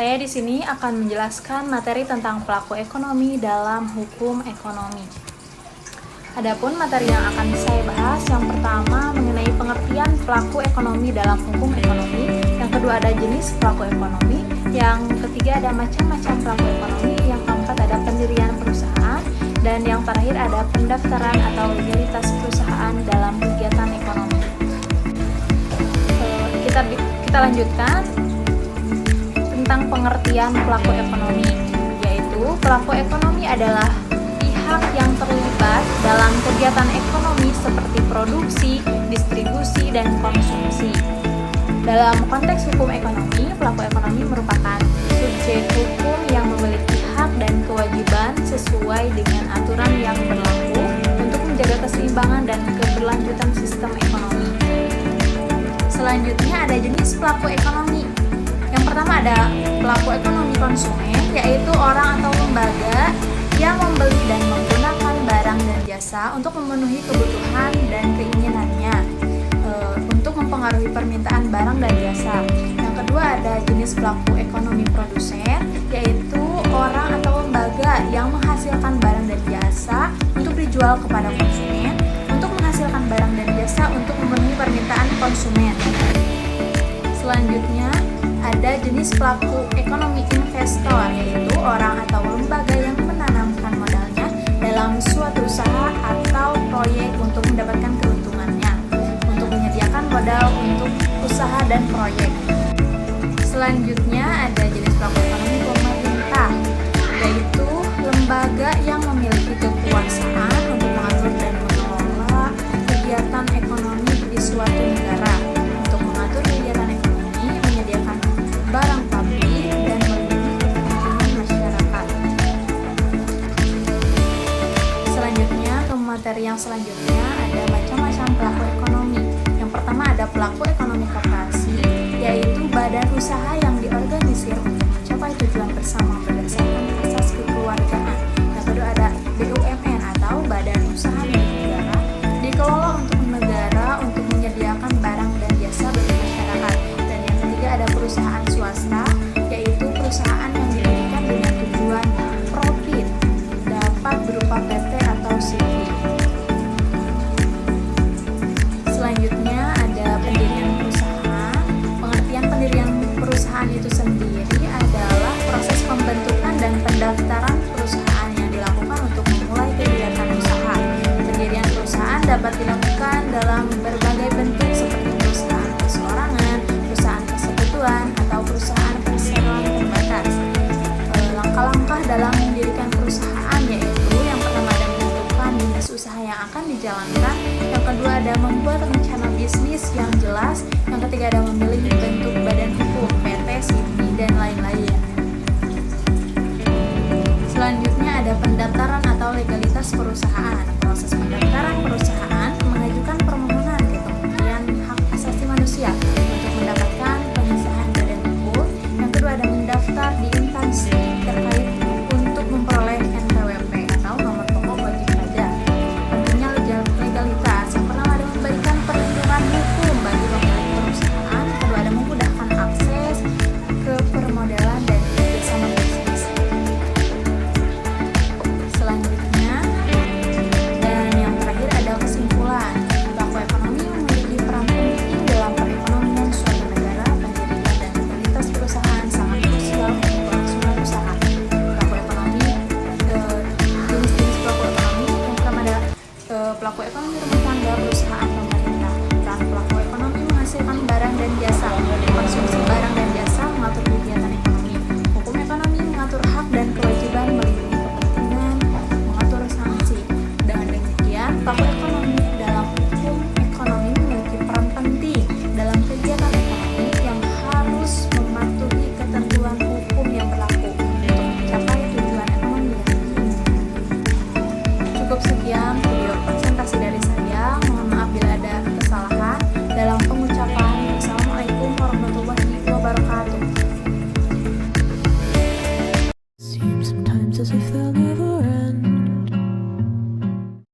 Saya di sini akan menjelaskan materi tentang pelaku ekonomi dalam hukum ekonomi. Adapun materi yang akan saya bahas, yang pertama mengenai pengertian pelaku ekonomi dalam hukum ekonomi, yang kedua ada jenis pelaku ekonomi, yang ketiga ada macam-macam pelaku ekonomi, yang keempat ada pendirian perusahaan, dan yang terakhir ada pendaftaran atau legalitas perusahaan dalam kegiatan ekonomi. Kita lanjutkan tentang pengertian pelaku ekonomi, yaitu pelaku ekonomi adalah pihak yang terlibat dalam kegiatan ekonomi seperti produksi, distribusi, dan konsumsi. Dalam konteks hukum ekonomi, pelaku ekonomi merupakan subjek hukum yang memiliki hak dan kewajiban sesuai dengan aturan yang berlaku untuk menjaga keseimbangan dan keberlanjutan sistem ekonomi. Selanjutnya ada jenis pelaku ekonomi. Yang pertama ada pelaku ekonomi konsumen, yaitu orang atau lembaga yang membeli dan menggunakan barang dan jasa untuk memenuhi kebutuhan dan keinginannya untuk mempengaruhi permintaan barang dan jasa. Yang kedua ada jenis pelaku ekonomi produsen, yaitu orang atau lembaga yang menghasilkan barang dan jasa untuk dijual kepada konsumen, untuk menghasilkan barang dan jasa untuk memenuhi permintaan konsumen. Selanjutnya ada jenis pelaku ekonomi investor, yaitu orang atau lembaga yang menanamkan modalnya dalam suatu usaha atau proyek untuk mendapatkan keuntungannya, untuk menyediakan modal untuk usaha dan proyek. Selanjutnya ada jenis pelaku ekonomi pemerintah, yaitu lembaga yang memiliki kekuasaan untuk mengatur dan mengelola kegiatan ekonomi di suatu negara, untuk mengatur kegiatan ekonomi, menyediakan barang publik, dan melindungi kepentingan masyarakat. Selanjutnya, ke materi yang selanjutnya ada macam-macam pelaku ekonomi. Yang pertama ada pelaku ekonomi koperasi, yaitu badan usaha yang diorganisir untuk mencapai tujuan bersama berdasarkan asas kekeluargaan. Yang kedua ada BUMN atau badan usaha milik negara, dikelola untuk negara untuk menyediakan barang dan jasa bagi masyarakat. Dan yang ketiga ada perusahaan swasta, yaitu perusahaan yang didirikan dengan tujuan profit, dapat berupa PT atau CV. Selanjutnya ada pendirian perusahaan. Pengertian pendirian perusahaan itu sendiri adalah proses pembentukan dan pendaftaran perusahaan yang dilakukan untuk memulai kegiatan usaha. Pendirian perusahaan dapat dilakukan dalam berbagai bentuk seperti perusahaan perseorangan, perusahaan persekutuan, atau perusahaan perseroan terbatas. Langkah-langkah dalam mendirikan perusahaan yaitu yang pertama ada menentukan jenis usaha yang akan dijalankan, yang kedua ada membuat rencana bisnis yang jelas, yang ketiga ada memilih bentuk badan hukum, PT, CV, dan lain-lain. Selanjutnya ada pendaftaran atau legalitas perusahaan. Proses pendaftaran perusahaan